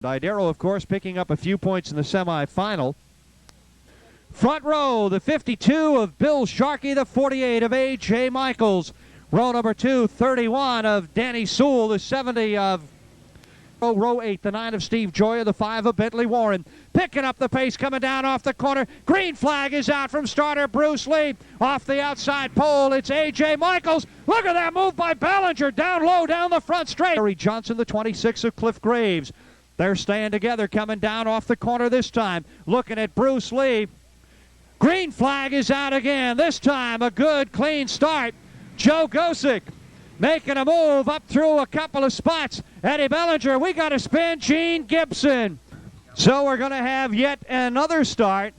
Didero, of course, picking up a few points in the semifinal. Front row, the 52 of Bill Sharkey, the 48 of A.J. Michaels. Row number 2, 31 of Danny Sewell, the 70 of row 8, the 9 of Steve Joya, the 5 of Bentley Warren. Picking up the pace, coming down off the corner. Green flag is out from starter Bruce Lee. Off the outside pole, it's A.J. Michaels. Look at that move by Ballinger, down low, down the front straight. Harry Johnson, the 26 of Cliff Graves. They're staying together, coming down off the corner this time. Looking at Bruce Lee. Green flag is out again. This time a good, clean start. Joe Gosick making a move up through a couple of spots. Eddie Bellinger, we got to spin Gene Gibson. So we're going to have yet another start.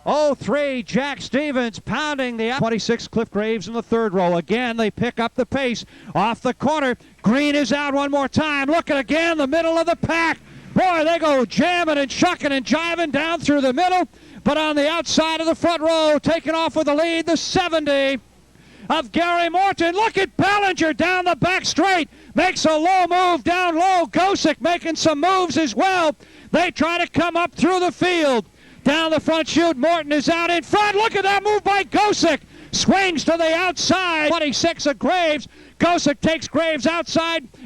0-3, Jack Stevens pounding the 26 Cliff Graves in the third row. Again, they pick up the pace off the corner. Green is out one more time. Looking again, the middle of the pack. Boy, they go jamming and shucking and jiving down through the middle. But on the outside of the front row, taking off with the lead, the 70 of Gary Morton. Look at Ballinger down the back straight. Makes a low move down low. Gosick making some moves as well. They try to come up through the field. Down the front chute, Morton is out in front. Look at that move by Gosick. Swings to the outside. 26 of Graves. Gosick takes Graves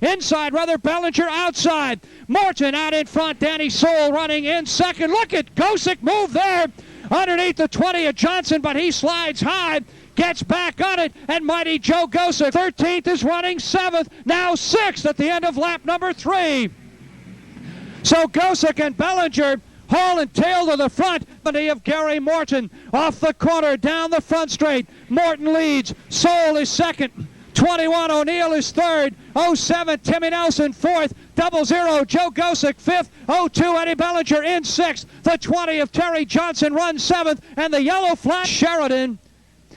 inside rather, Bellinger outside. Morton out in front. Danny Sewell running in second. Look at Gosick move there. Underneath the 20 of Johnson, but he slides high. Gets back on it, and mighty Joe Gosick. 13th is running 7th. Now 6th at the end of lap number 3. So Gosick and Bellinger haul and tail to the front of Gary Morton. Off the corner, down the front straight. Morton leads. Sewell is second. 21 O'Neill is third. 07 Timmy Nelson fourth. 00 Joe Gosick fifth. 02 Eddie Bellinger in sixth. The 20 of Terry Johnson runs seventh. And the yellow flag Sheridan.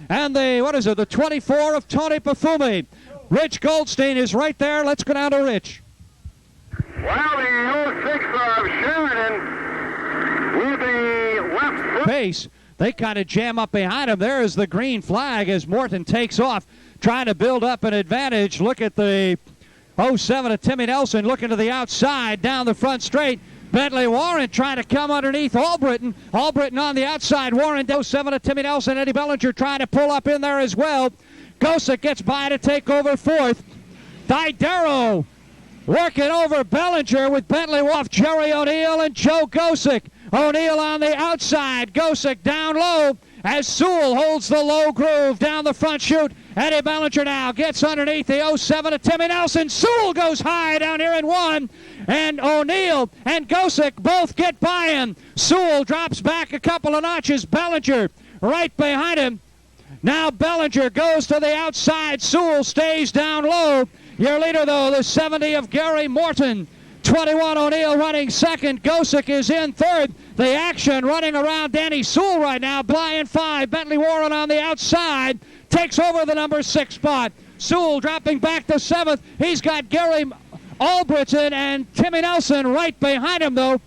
And the 24 of Tony Pafumi. Rich Goldstein is right there. Let's go down to Rich. Well, the 06 of Sheridan with the left foot. Pace. They kind of jam up behind him. There is the green flag as Morton takes off, trying to build up an advantage. Look at the 07 of Timmy Nelson looking to the outside, down the front straight. Bentley Warren trying to come underneath Albritton. Albritton on the outside. Warren, 07 of Timmy Nelson. Eddie Bellinger trying to pull up in there as well. Gosick gets by to take over fourth. Didero working over Bellinger with Bentley off Jerry O'Neill and Joe Gosick. O'Neill on the outside. Gosick down low as Sewell holds the low groove down the front chute. Eddie Bellinger now gets underneath the 07 of Timmy Nelson. Sewell goes high down here in one. And O'Neill and Gosick both get by him. Sewell drops back a couple of notches. Bellinger right behind him. Now Bellinger goes to the outside. Sewell stays down low. Your leader, though, the 70 of Gary Morton. 21 O'Neill running second. Gosick is in third. The action running around Danny Sewell right now. Bly in 5. Bentley Warren on the outside. Takes over the number 6 spot. Sewell dropping back to 7th. He's got Gary Albritton and Timmy Nelson right behind him, though.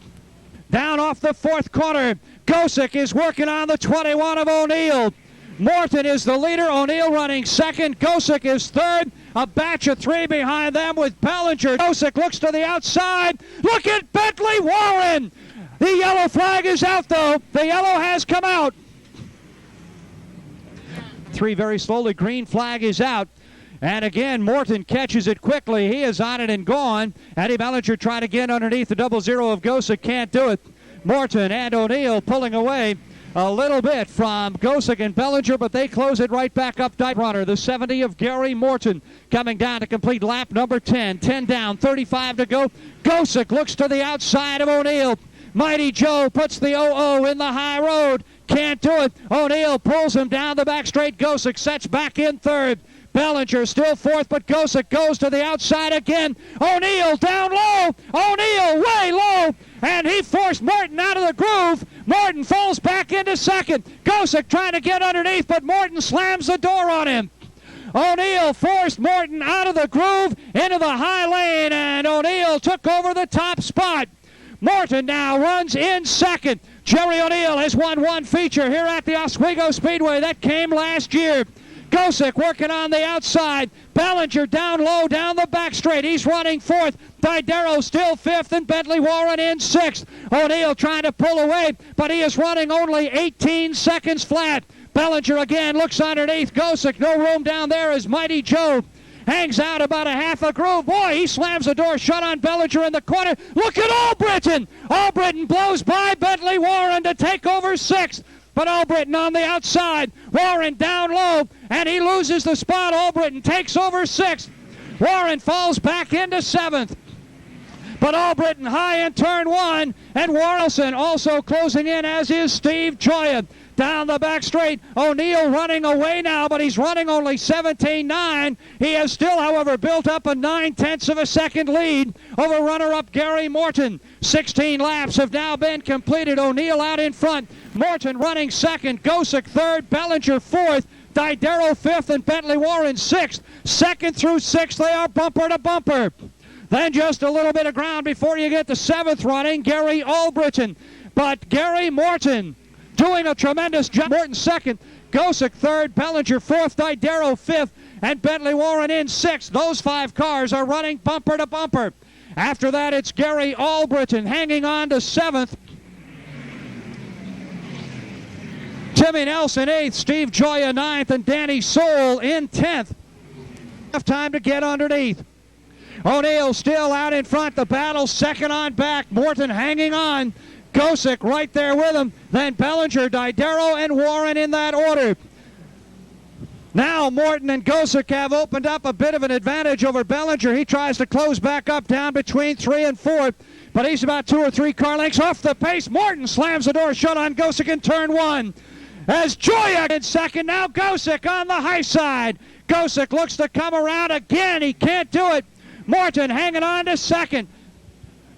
Down off the 4th corner. Gosick is working on the 21 of O'Neill. Morton is the leader. O'Neill running second. Gosick is third. A batch of 3 behind them with Bellinger. Gosick looks to the outside. Look at Bentley Warren. The yellow flag is out, though. The yellow has come out. 3 very slowly. Green flag is out. And again, Morton catches it quickly. He is on it and gone. Eddie Bellinger trying to get underneath the 00 of Gosick. Can't do it. Morton and O'Neill pulling away a little bit from Gosick and Bellinger, but they close it right back up. Runner, the 70 of Gary Morton, coming down to complete lap number 10. 10 down, 35 to go. Gosick looks to the outside of O'Neill. Mighty Joe puts the 00 in the high road. Can't do it. O'Neill pulls him down the back straight. Gosick sets back in third. Bellinger still fourth, but Gosick goes to the outside again. O'Neill down low. O'Neill way low. And he forced Morton out of the groove. Morton falls back into second. Gosick trying to get underneath, but Morton slams the door on him. O'Neill forced Morton out of the groove into the high lane, and O'Neill took over the top spot. Morton now runs in second. Jerry O'Neill has won one feature here at the Oswego Speedway. That came last year. Gosick working on the outside. Bellinger down low, down the back straight. He's running fourth. Didero still fifth, and Bentley Warren in sixth. O'Neill trying to pull away, but he is running only 18 seconds flat. Bellinger again looks underneath Gosick. No room down there as Mighty Joe hangs out about a half a groove. Boy, he slams the door shut on Bellinger in the corner. Look at Albritton. Albritton blows by Bentley Warren to take over sixth. But Albritton on the outside. Warren down low, and he loses the spot. Albritton takes over sixth. Warren falls back into seventh. But Albritton high in turn one, and Warrelson also closing in, as is Steve Joya. Down the back straight, O'Neill running away now, but he's running only 17.9. He has still, however, built up a 9/10 of a second lead over runner-up Gary Morton. 16 laps have now been completed. O'Neill out in front. Morton running second. Gosick third. Bellinger fourth. Didero fifth, and Bentley Warren sixth. Second through sixth, they are bumper to bumper. Then just a little bit of ground before you get the seventh running, Gary Albritton. But Gary Morton doing a tremendous job. Morton second, Gosick third, Bellinger fourth, Didero fifth, and Bentley Warren in sixth. Those five cars are running bumper to bumper. After that, it's Gary Albritton hanging on to seventh. Timmy Nelson eighth, Steve Joya ninth, and Danny Soule in 10th. Enough time to get underneath. O'Neill still out in front. The battle second on back. Morton hanging on. Gosick right there with him. Then Bellinger, Didero, and Warren in that order. Now Morton and Gosick have opened up a bit of an advantage over Bellinger. He tries to close back up down between 3 and 4, but he's about 2 or 3 car lengths off the pace. Morton slams the door shut on Gosick in turn 1. As Joya in second, now Gosick on the high side. Gosick looks to come around again. He can't do it. Morton hanging on to second.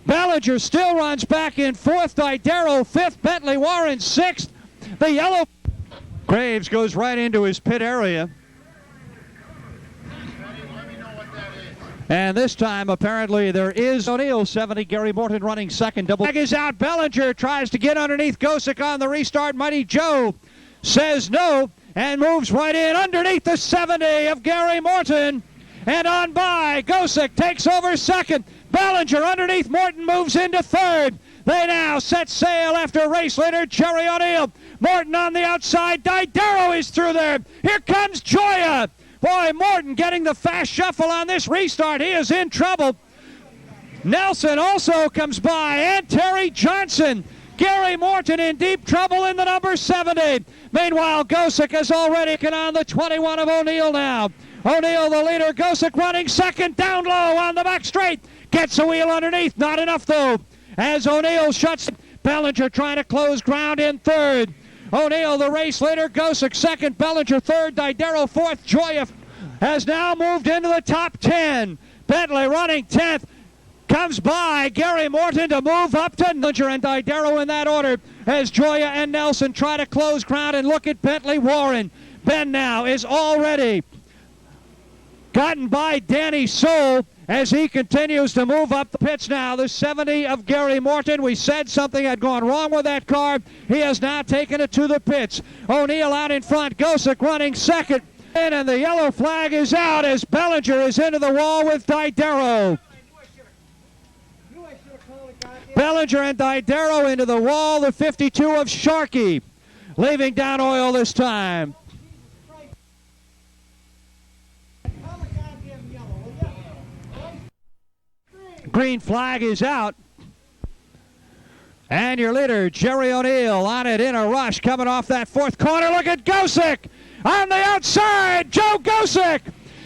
Bellinger still runs back in fourth. Didero fifth. Bentley Warren sixth. The yellow Graves goes right into his pit area. And this time, apparently, there is O'Neill 70. Gary Morton running second. Double flag is out. Bellinger tries to get underneath Gosick on the restart. Mighty Joe says no and moves right in underneath the 70 of Gary Morton. And on by, Gosick takes over second. Bellinger underneath Morton moves into third. They now set sail after race leader Jerry O'Neill. Morton on the outside. Didero is through there. Here comes Joya. Boy, Morton getting the fast shuffle on this restart. He is in trouble. Nelson also comes by, and Terry Johnson. Gary Morton in deep trouble in the number 70. Meanwhile, Gosick has already come on the 21 of O'Neill now. O'Neill the leader, Gosick running second, down low on the back straight. Gets a wheel underneath, not enough though. As O'Neill shuts, Bellinger trying to close ground in third. O'Neill the race leader, Gosick second, Bellinger third, Didero fourth. Joya has now moved into the top 10. Bentley running 10th. Comes by Gary Morton to move up to Bellinger and Didero in that order as Joya and Nelson try to close ground and look at Bentley Warren. Ben now is already gotten by Danny Soule as he continues to move up the pits now. The 70 of Gary Morton. We said something had gone wrong with that car. He has now taken it to the pits. O'Neill out in front. Gosick running second. And the yellow flag is out as Bellinger is into the wall with Didero. Bellinger and Didero into the wall. The 52 of Sharkey leaving down oil this time. Green flag is out. And your leader, Jerry O'Neill, on it in a rush, coming off that fourth corner. Look at Gosick on the outside. Joe Gosick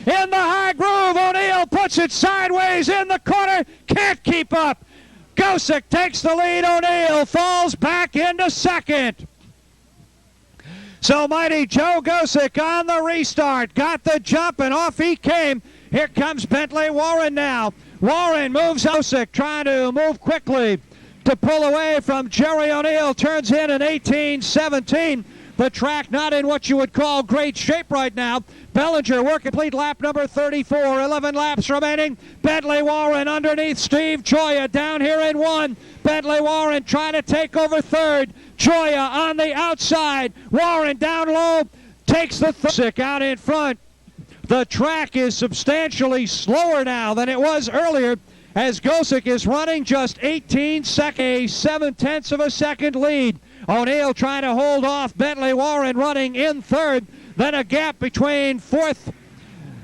in the high groove. O'Neill puts it sideways in the corner. Can't keep up. Gosick takes the lead. O'Neill falls back into second. So mighty Joe Gosick on the restart. Got the jump and off he came. Here comes Bentley Warren now. Warren moves Gosick, trying to move quickly to pull away from Jerry O'Neill. Turns in an 18-17. The track not in what you would call great shape right now. Bellinger working complete lap number 34. 11 laps remaining. Bentley Warren underneath Steve Joya down here in 1. Bentley Warren trying to take over third. Joya on the outside. Warren down low. takes the Gosick out in front. The track is substantially slower now than it was earlier, as Gosick is running just 18 seconds, a 7/10 of a second lead. O'Neill trying to hold off Bentley Warren running in third. Then a gap between fourth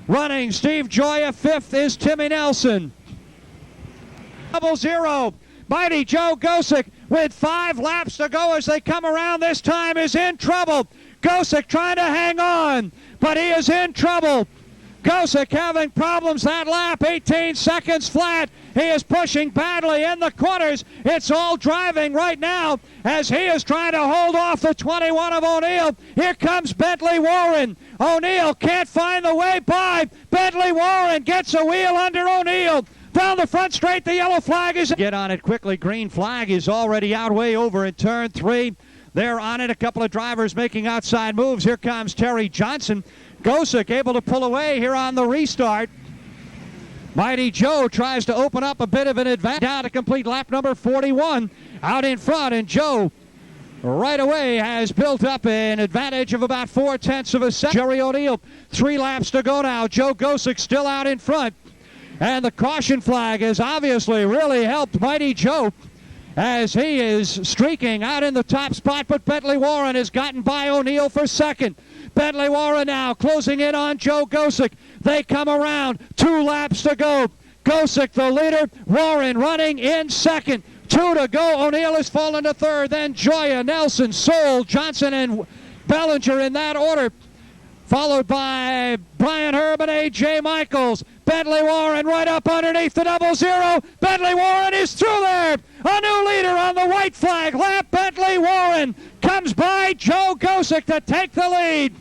running Steve Gioia. Fifth is Timmy Nelson. 0-0. Mighty Joe Gosick with 5 laps to go as they come around this time is in trouble. Gosick trying to hang on, but he is in trouble. Gosick having problems that lap, 18 seconds flat. He is pushing badly in the corners. It's all driving right now as he is trying to hold off the 21 of O'Neill. Here comes Bentley Warren. O'Neill can't find the way by. Bentley Warren gets a wheel under O'Neill. Down the front straight, the yellow flag is... Get on it quickly. Green flag is already out way over in turn 3. They're on it. A couple of drivers making outside moves. Here comes Terry Johnson. Gosick able to pull away here on the restart. Mighty Joe tries to open up a bit of an advantage down to complete lap number 41 out in front, and Joe right away has built up an advantage of about 4/10 of a second. Jerry O'Neill, 3 laps to go now. Joe Gosick still out in front, and the caution flag has obviously really helped Mighty Joe as he is streaking out in the top spot, but Bentley Warren has gotten by O'Neill for second. Bentley Warren now closing in on Joe Gosick. They come around. 2 laps to go. Gosick the leader. Warren running in second. 2 to go. O'Neill has fallen to third. Then Gioia, Nelson, Soule, Johnson, and Bellinger in that order. Followed by Brian Herb and A.J. Michaels. Bentley Warren right up underneath the 0-0. Bentley Warren is through there. A new leader on the white flag lap. Bentley Warren comes by Joe Gosick to take the lead.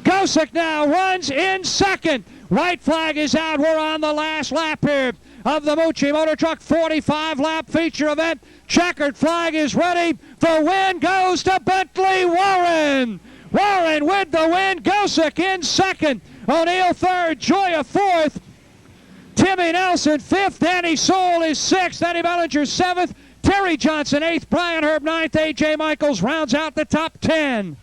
Gosick now runs in second. White flag is out. We're on the last lap here of the Mucci Motor Truck 45-lap feature event. Checkered flag is ready. The win goes to Bentley Warren. Warren with the win. Gosick in second. O'Neill third. Gioia fourth. Timmy Nelson fifth. Danny Soule is sixth. Eddie Bellinger seventh. Terry Johnson eighth. Brian Herb ninth. A.J. Michaels rounds out the top 10.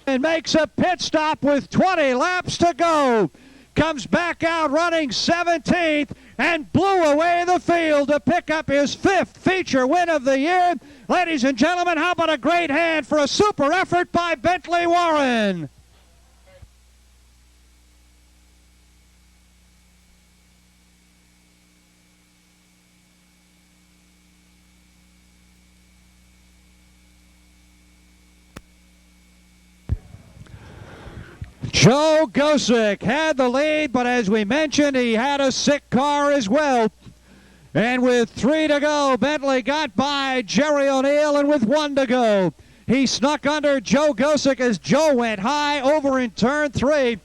And makes a pit stop with 20 laps to go. Comes back out running 17th and blew away the field to pick up his 5th feature win of the year. Ladies and gentlemen, how about a great hand for a super effort by Bentley Warren? Joe Gosick had the lead, but as we mentioned, he had a sick car as well. And with 3 to go, Bentley got by Jerry O'Neill, and with 1 to go, he snuck under Joe Gosick as Joe went high over in turn 3.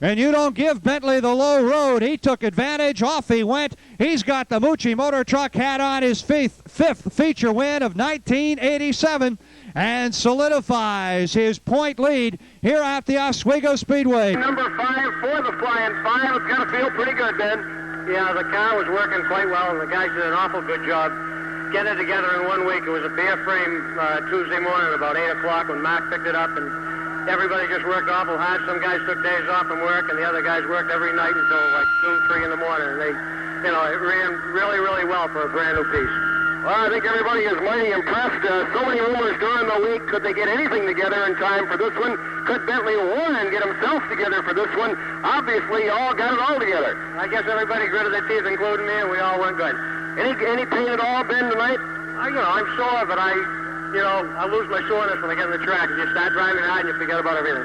And you don't give Bentley the low road. He took advantage. Off he went. He's got the Mucci Motor Truck hat on, his 5th feature win of 1987. And solidifies his point lead here at the Oswego Speedway. Number 5 for the Flying 5. It's got to feel pretty good, Ben. Yeah, the car was working quite well, and the guys did an awful good job getting it together in 1 week. It was a bare frame Tuesday morning about 8 o'clock when Mark picked it up, and everybody just worked awful hard. Some guys took days off from work, and the other guys worked every night until like 2, 3 in the morning. And they, it ran really, really well for a brand new piece. Well, I think everybody is mighty impressed. So many rumors during the week. Could they get anything together in time for this one? Could Bentley Warren get himself together for this one? Obviously, all got it all together. I guess everybody gritted their teeth, including me, and we all went good. Any pain at all, Ben, tonight? I'm sore, but I lose my soreness when I get in the track. You start driving hard and you forget about everything.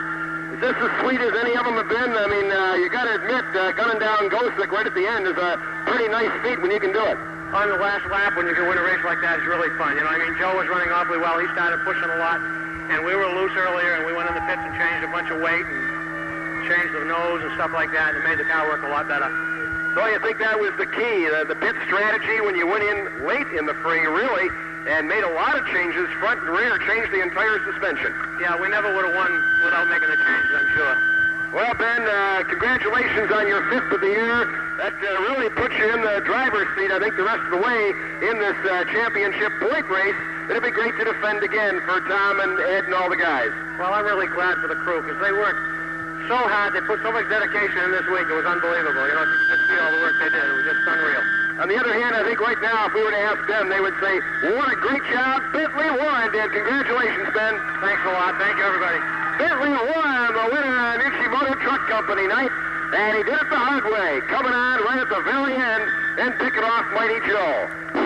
Is this as sweet as any of them have been? I mean, you got to admit, gunning down Gosick right at the end is a pretty nice feat when you can do it. On the last lap, when you can win a race like that, it's really fun. Joe was running awfully well. He started pushing a lot, and we were loose earlier, and we went in the pits and changed a bunch of weight and changed the nose and stuff like that, and it made the car work a lot better. So you think that was the key, the pit strategy when you went in late in the free, really, and made a lot of changes, front and rear, changed the entire suspension. Yeah, we never would have won without making the changes, I'm sure. Well, Ben, congratulations on your 5th of the year. That really puts you in the driver's seat, I think, the rest of the way in this championship point race. It'll be great to defend again for Tom and Ed and all the guys. Well, I'm really glad for the crew because they worked so hard. They put so much dedication in this week. It was unbelievable. You know, just see all the work they did. It was just unreal. On the other hand, I think right now, if we were to ask them, they would say, what a great job Bentley Warren did. Congratulations, Ben. Thanks a lot. Thank you, everybody. Bentley Warren, the winner on Ishimoto Truck Company night. And he did it the hard way, coming on right at the very end and picking off Mighty Joe.